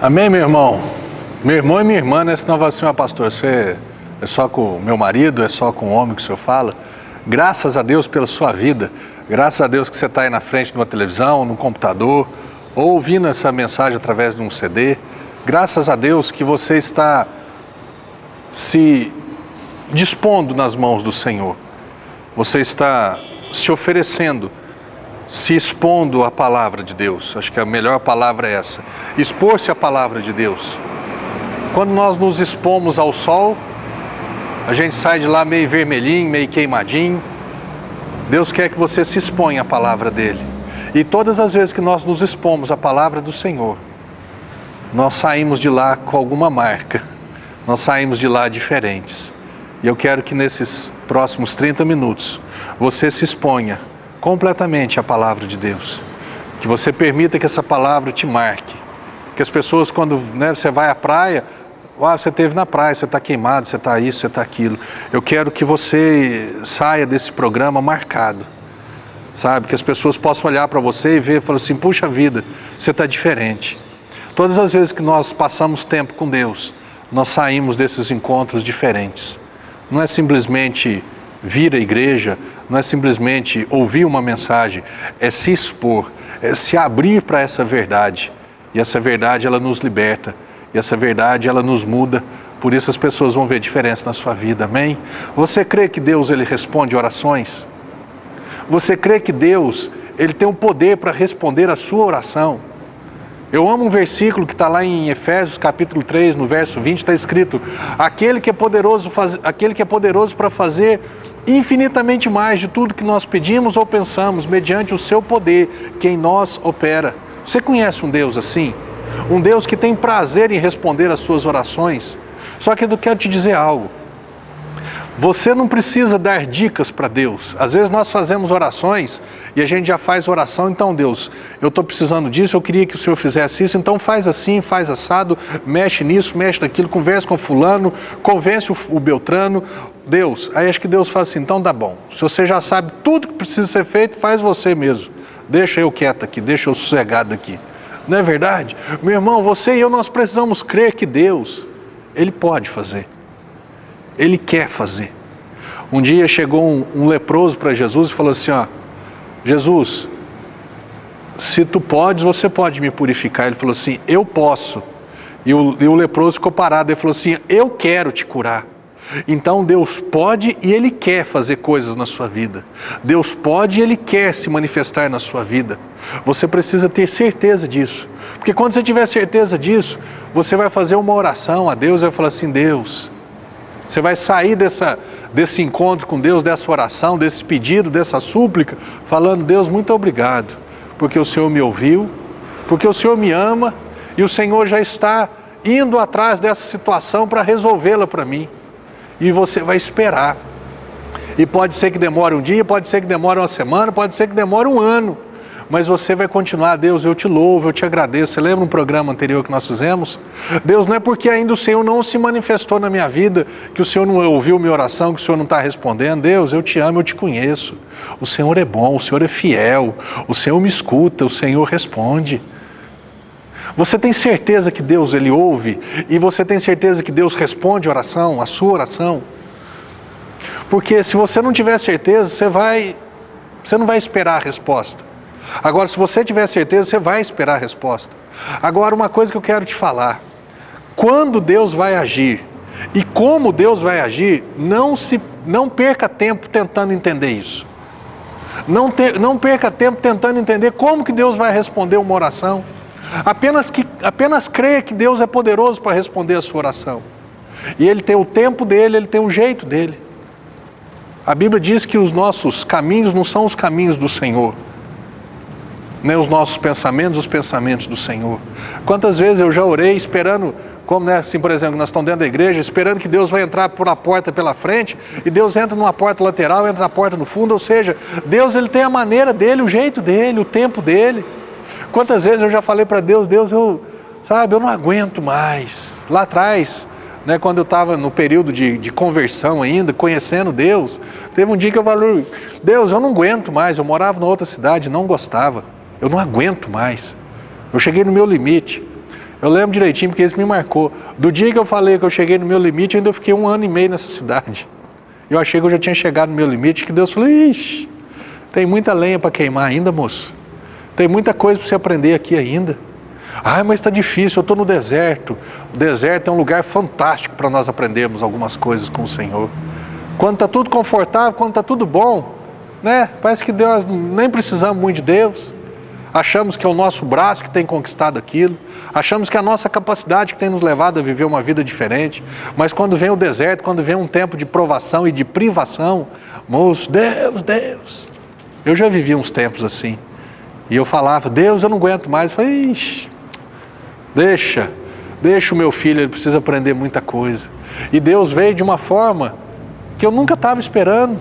Amém, meu irmão? Meu irmão e minha irmã, né? Senão vai assim, pastor, você é só com o meu marido, é só com o homem que o senhor fala? Graças a Deus pela sua vida, graças a Deus que você está aí na frente de uma televisão, no computador, ou ouvindo essa mensagem através de um CD. Graças a Deus que você está se dispondo nas mãos do Senhor. Você está se oferecendo, se expondo à palavra de Deus. Acho que a melhor palavra é essa. Expor-se à palavra de Deus. Quando nós nos expomos ao sol, a gente sai de lá meio vermelhinho, meio queimadinho. Deus quer que você se exponha à palavra dele. E todas as vezes que nós nos expomos à palavra do Senhor, nós saímos de lá com alguma marca. Nós saímos de lá diferentes. E eu quero que nesses próximos 30 minutos, você se exponha completamente à palavra de Deus. Que você permita que essa palavra te marque. Que as pessoas, quando você vai à praia, você esteve na praia, você está queimado, você está isso, você está aquilo. Eu quero que você saia desse programa marcado. Sabe? Que as pessoas possam olhar para você e ver e falar assim, puxa vida, você está diferente. Todas as vezes que nós passamos tempo com Deus, nós saímos desses encontros diferentes. Não é simplesmente vir à igreja, não é simplesmente ouvir uma mensagem, é se expor, é se abrir para essa verdade. E essa verdade, ela nos liberta. E essa verdade, ela nos muda. Por isso as pessoas vão ver diferença na sua vida, amém? Você crê que Deus, ele responde orações? Você crê que Deus, ele tem o poder para responder a sua oração? Eu amo um versículo que está lá em Efésios capítulo 3, no verso 20, está escrito: aquele que é poderoso para fazer infinitamente mais de tudo que nós pedimos ou pensamos, mediante o seu poder que em nós opera. Você conhece um Deus assim? Um Deus que tem prazer em responder às suas orações? Só que eu quero te dizer algo. Você não precisa dar dicas para Deus. Às vezes nós fazemos orações e a gente já faz oração. Então, Deus, eu estou precisando disso, eu queria que o Senhor fizesse isso. Então faz assim, faz assado, mexe nisso, mexe naquilo, conversa com fulano, convence o Beltrano. Deus, aí acho que Deus fala assim, então dá bom. Se você já sabe tudo que precisa ser feito, faz você mesmo. Deixa eu quieto aqui, deixa eu sossegado aqui. Não é verdade? Meu irmão, você e eu, nós precisamos crer que Deus, ele pode fazer. Ele quer fazer. Um dia chegou um leproso para Jesus e falou assim, Jesus, se tu podes, você pode me purificar. Ele falou assim, eu posso. E o leproso ficou parado, ele falou assim, eu quero te curar. Então Deus pode e Ele quer fazer coisas na sua vida. Deus pode e Ele quer se manifestar na sua vida. Você precisa ter certeza disso. Porque quando você tiver certeza disso, você vai fazer uma oração a Deus e vai falar assim, Deus... Você vai sair desse encontro com Deus, dessa oração, desse pedido, dessa súplica, falando, Deus, muito obrigado, porque o Senhor me ouviu, porque o Senhor me ama e o Senhor já está indo atrás dessa situação para resolvê-la para mim. E você vai esperar. E pode ser que demore um dia, pode ser que demore uma semana, pode ser que demore um ano. Mas você vai continuar, Deus, eu te louvo, eu te agradeço. Você lembra um programa anterior que nós fizemos? Deus, não é porque ainda o Senhor não se manifestou na minha vida, que o Senhor não ouviu minha oração, que o Senhor não está respondendo. Deus, eu te amo, eu te conheço. O Senhor é bom, o Senhor é fiel, o Senhor me escuta, o Senhor responde. Você tem certeza que Deus, Ele ouve? E você tem certeza que Deus responde a oração, a sua oração? Porque se você não tiver certeza, você não vai esperar a resposta. Agora, se você tiver certeza, você vai esperar a resposta. Agora, uma coisa que eu quero te falar. Quando Deus vai agir e como Deus vai agir, não perca tempo tentando entender isso. Não perca tempo tentando entender como que Deus vai responder uma oração. Apenas creia que Deus é poderoso para responder a sua oração. E Ele tem o tempo dele, Ele tem o jeito dele. A Bíblia diz que os nossos caminhos não são os caminhos do Senhor. Nem os nossos pensamentos, os pensamentos do Senhor. Quantas vezes eu já orei esperando, como assim, por exemplo, nós estamos dentro da igreja, esperando que Deus vai entrar por uma porta pela frente, e Deus entra numa porta lateral, entra na porta no fundo, ou seja, Deus, Ele tem a maneira dele, o jeito dele, o tempo dele. Quantas vezes eu já falei para Deus, eu não aguento mais. Lá atrás, quando eu estava no período de conversão ainda, conhecendo Deus, teve um dia que eu falei, Deus, eu não aguento mais, eu morava numa outra cidade, não gostava. Eu não aguento mais. Eu cheguei no meu limite. Eu lembro direitinho porque isso me marcou. Do dia que eu falei que eu cheguei no meu limite, eu ainda fiquei 1 ano e meio nessa cidade. Eu achei que eu já tinha chegado no meu limite, que Deus falou, ixi, tem muita lenha para queimar ainda, moço. Tem muita coisa para você aprender aqui ainda. Ah, mas está difícil, eu estou no deserto. O deserto é um lugar fantástico para nós aprendermos algumas coisas com o Senhor. Quando está tudo confortável, quando está tudo bom, né? Parece que Deus, nem precisamos muito de Deus. Achamos que é o nosso braço que tem conquistado aquilo. Achamos que é a nossa capacidade que tem nos levado a viver uma vida diferente. Mas quando vem o deserto, quando vem um tempo de provação e de privação, moço, Deus. Eu já vivi uns tempos assim. E eu falava, Deus, eu não aguento mais. Eu falei, ixi, deixa o meu filho, ele precisa aprender muita coisa. E Deus veio de uma forma que eu nunca estava esperando.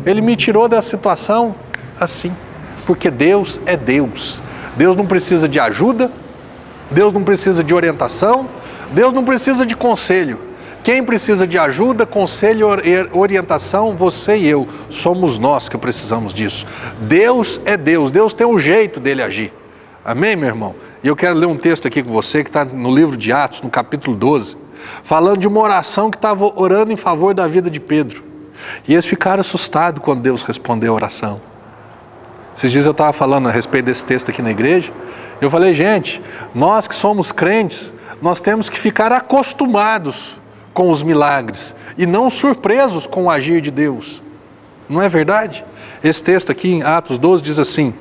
Ele me tirou dessa situação assim. Porque Deus é Deus. Deus não precisa de ajuda, Deus não precisa de orientação, Deus não precisa de conselho. Quem precisa de ajuda, conselho e orientação, você e eu, somos nós que precisamos disso. Deus é Deus, Deus tem um jeito dele agir. Amém, meu irmão? E eu quero ler um texto aqui com você que está no livro de Atos, no capítulo 12, falando de uma oração que estava orando em favor da vida de Pedro. E eles ficaram assustados quando Deus respondeu a oração. Esses dias eu estava falando a respeito desse texto aqui na igreja, eu falei, gente, nós que somos crentes, nós temos que ficar acostumados com os milagres e não surpresos com o agir de Deus. Não é verdade? Esse texto aqui em Atos 12 diz assim,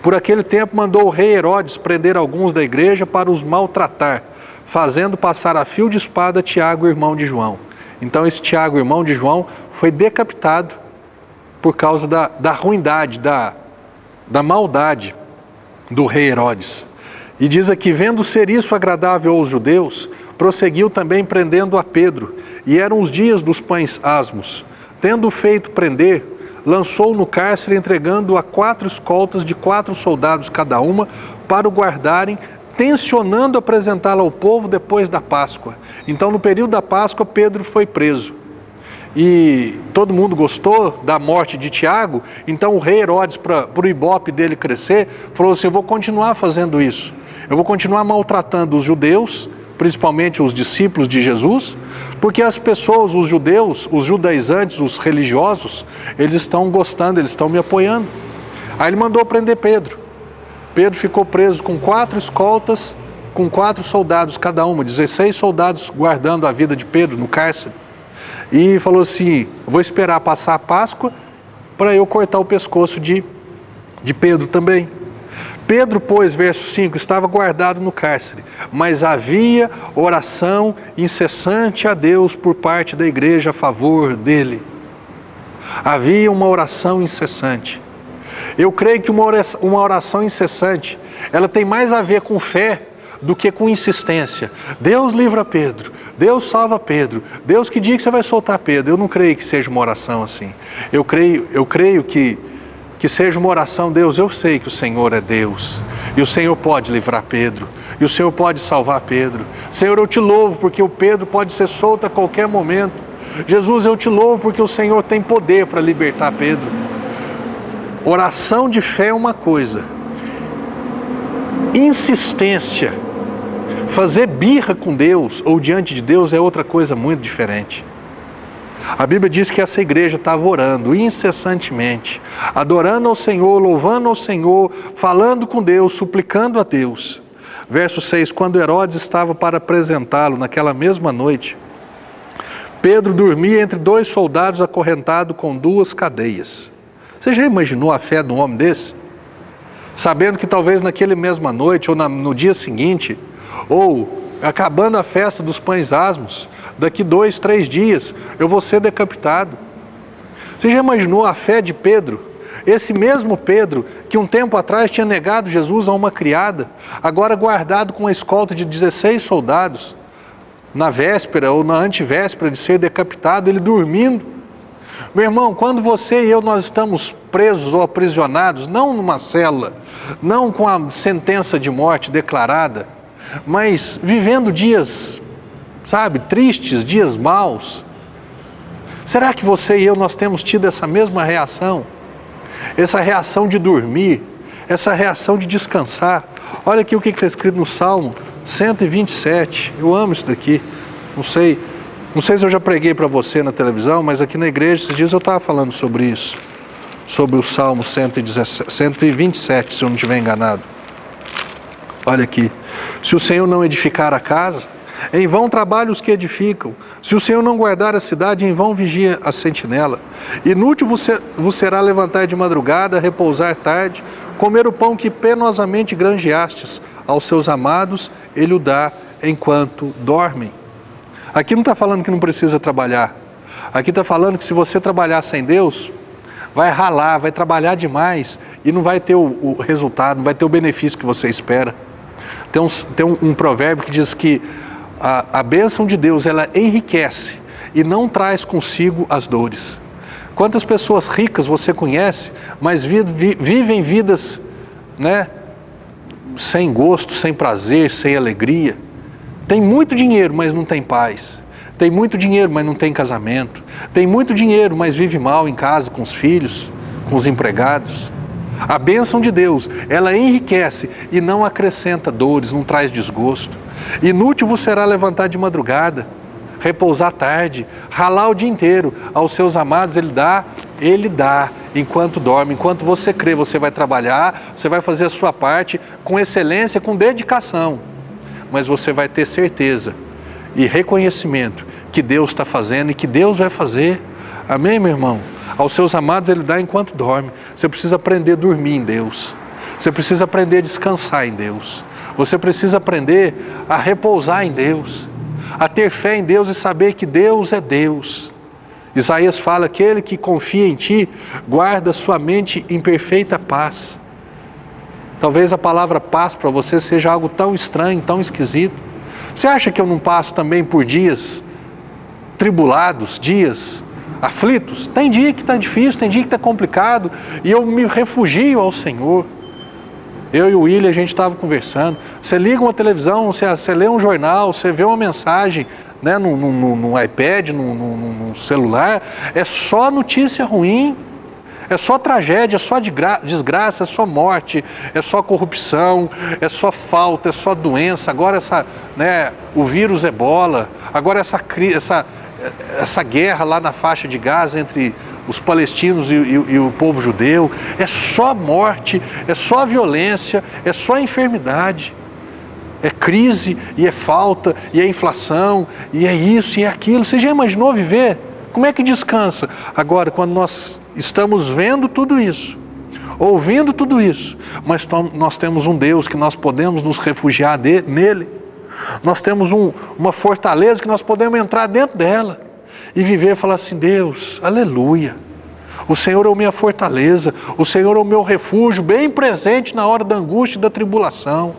por aquele tempo mandou o rei Herodes prender alguns da igreja para os maltratar, fazendo passar a fio de espada Tiago, irmão de João. Então esse Tiago, irmão de João, foi decapitado por causa da ruindade, da maldade do rei Herodes. E diz aqui, vendo ser isso agradável aos judeus, prosseguiu também prendendo a Pedro, e eram os dias dos pães asmos. Tendo feito prender, lançou no cárcere, entregando-o a 4 escoltas de 4 soldados cada uma, para o guardarem, tencionando apresentá-lo ao povo depois da Páscoa. Então, no período da Páscoa, Pedro foi preso. E todo mundo gostou da morte de Tiago, então o rei Herodes, para o ibope dele crescer, falou assim, eu vou continuar fazendo isso. Eu vou continuar maltratando os judeus, principalmente os discípulos de Jesus, porque as pessoas, os judeus, os judaizantes, os religiosos, eles estão gostando, eles estão me apoiando. Aí ele mandou prender Pedro. Pedro ficou preso com 4 escoltas, com 4 soldados cada uma, 16 soldados guardando a vida de Pedro no cárcere. E falou assim, vou esperar passar a Páscoa para eu cortar o pescoço de Pedro também. Pedro, pois, verso 5, estava guardado no cárcere, mas havia oração incessante a Deus por parte da igreja a favor dele. Havia uma oração incessante. Eu creio que uma oração incessante, ela tem mais a ver com fé do que com insistência. Deus livra Pedro, Deus salva Pedro, Deus que dia que você vai soltar Pedro. Eu não creio que seja uma oração assim. Eu creio que seja uma oração, Deus, eu sei que o Senhor é Deus, e o Senhor pode livrar Pedro, e o Senhor pode salvar Pedro. Senhor, eu te louvo porque o Pedro pode ser solto a qualquer momento. Jesus, eu te louvo porque o Senhor tem poder para libertar Pedro. Oração de fé é uma coisa, insistência, fazer birra com Deus ou diante de Deus é outra coisa muito diferente. A Bíblia diz que essa igreja estava orando incessantemente, adorando ao Senhor, louvando ao Senhor, falando com Deus, suplicando a Deus. Verso 6, quando Herodes estava para apresentá-lo naquela mesma noite, Pedro dormia entre 2 soldados acorrentado com 2 cadeias. Você já imaginou a fé de um homem desse? Sabendo que talvez naquela mesma noite ou no dia seguinte, ou acabando a festa dos pães asmos, daqui 2, 3 dias, eu vou ser decapitado. Você já imaginou a fé de Pedro? Esse mesmo Pedro, que um tempo atrás tinha negado Jesus a uma criada, agora guardado com uma escolta de 16 soldados, na véspera ou na antivéspera de ser decapitado, ele dormindo. Meu irmão, quando você e eu, nós estamos presos ou aprisionados, não numa cela, não com a sentença de morte declarada, mas vivendo dias, sabe, tristes, dias maus. Será que você e eu, nós temos tido essa mesma reação? Essa reação de dormir, essa reação de descansar. Olha aqui o que está escrito no Salmo 127, eu amo isso daqui. Não sei se eu já preguei para você na televisão, mas aqui na igreja esses dias eu estava falando sobre isso. Sobre o Salmo 127, se eu não estiver enganado. Olha aqui. Se o Senhor não edificar a casa, em vão trabalham os que edificam. Se o Senhor não guardar a cidade, em vão vigia a sentinela. Inútil vos será levantar de madrugada, repousar tarde, comer o pão que penosamente granjeastes. Aos seus amados ele o dá enquanto dormem. Aqui não está falando que não precisa trabalhar. Aqui está falando que se você trabalhar sem Deus, vai ralar, vai trabalhar demais e não vai ter o resultado, não vai ter o benefício que você espera. Tem um provérbio que diz que a bênção de Deus, ela enriquece e não traz consigo as dores. Quantas pessoas ricas você conhece, mas vivem vidas, né, sem gosto, sem prazer, sem alegria. Tem muito dinheiro, mas não tem paz. Tem muito dinheiro, mas não tem casamento. Tem muito dinheiro, mas vive mal em casa, com os filhos, com os empregados. A bênção de Deus, ela enriquece e não acrescenta dores, não traz desgosto. Inútil vos será levantar de madrugada, repousar tarde, ralar o dia inteiro. Aos seus amados ele dá enquanto dorme. Enquanto você crê, você vai trabalhar, você vai fazer a sua parte com excelência, com dedicação. Mas você vai ter certeza e reconhecimento que Deus está fazendo e que Deus vai fazer. Amém, meu irmão? Aos seus amados ele dá enquanto dorme. Você precisa aprender a dormir em Deus. Você precisa aprender a descansar em Deus. Você precisa aprender a repousar em Deus, a ter fé em Deus e saber que Deus é Deus. Isaías fala: aquele que confia em ti, guarda sua mente em perfeita paz. Talvez a palavra paz para você seja algo tão estranho, tão esquisito. Você acha que eu não passo também por dias tribulados, dias aflitos? Tem dia que está difícil, tem dia que está complicado, e eu me refugio ao Senhor. Eu e o William, a gente estava conversando. Você liga uma televisão, você lê um jornal, você vê uma mensagem, né, no iPad, no celular, é só notícia ruim, é só tragédia, é só desgraça, é só morte, é só corrupção, é só falta, é só doença. Agora o vírus Ebola, agora essa guerra lá na faixa de Gaza entre os palestinos e o povo judeu. É só morte, é só violência, é só enfermidade. É crise, e é falta, e é inflação, e é isso, e é aquilo. Você já imaginou viver? Como é que descansa? Agora, quando nós estamos vendo tudo isso, ouvindo tudo isso, mas nós temos um Deus que nós podemos nos refugiar nele. Nós temos uma fortaleza que nós podemos entrar dentro dela e viver e falar assim: Deus, aleluia, o Senhor é a minha fortaleza, o Senhor é o meu refúgio, bem presente na hora da angústia e da tribulação.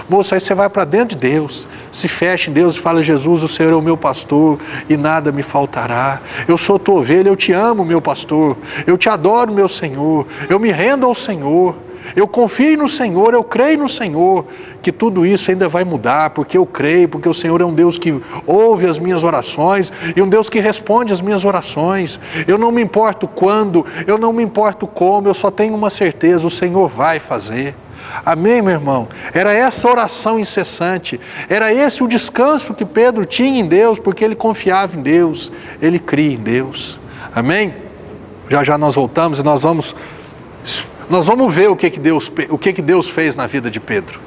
Moço, aí você vai para dentro de Deus, se fecha em Deus e fala: Jesus, o Senhor é o meu pastor e nada me faltará. Eu sou tua ovelha, eu te amo, meu pastor, eu te adoro, meu Senhor, eu me rendo ao Senhor, eu confio no Senhor, eu creio no Senhor, que tudo isso ainda vai mudar, porque eu creio, porque o Senhor é um Deus que ouve as minhas orações e um Deus que responde as minhas orações. Eu não me importo quando, eu não me importo como, eu só tenho uma certeza: o Senhor vai fazer. Amém, meu irmão? Era essa oração incessante, era esse o descanso que Pedro tinha em Deus, porque ele confiava em Deus, ele cria em Deus. Amém? Já já nós voltamos e nós vamos ver o que Deus fez na vida de Pedro.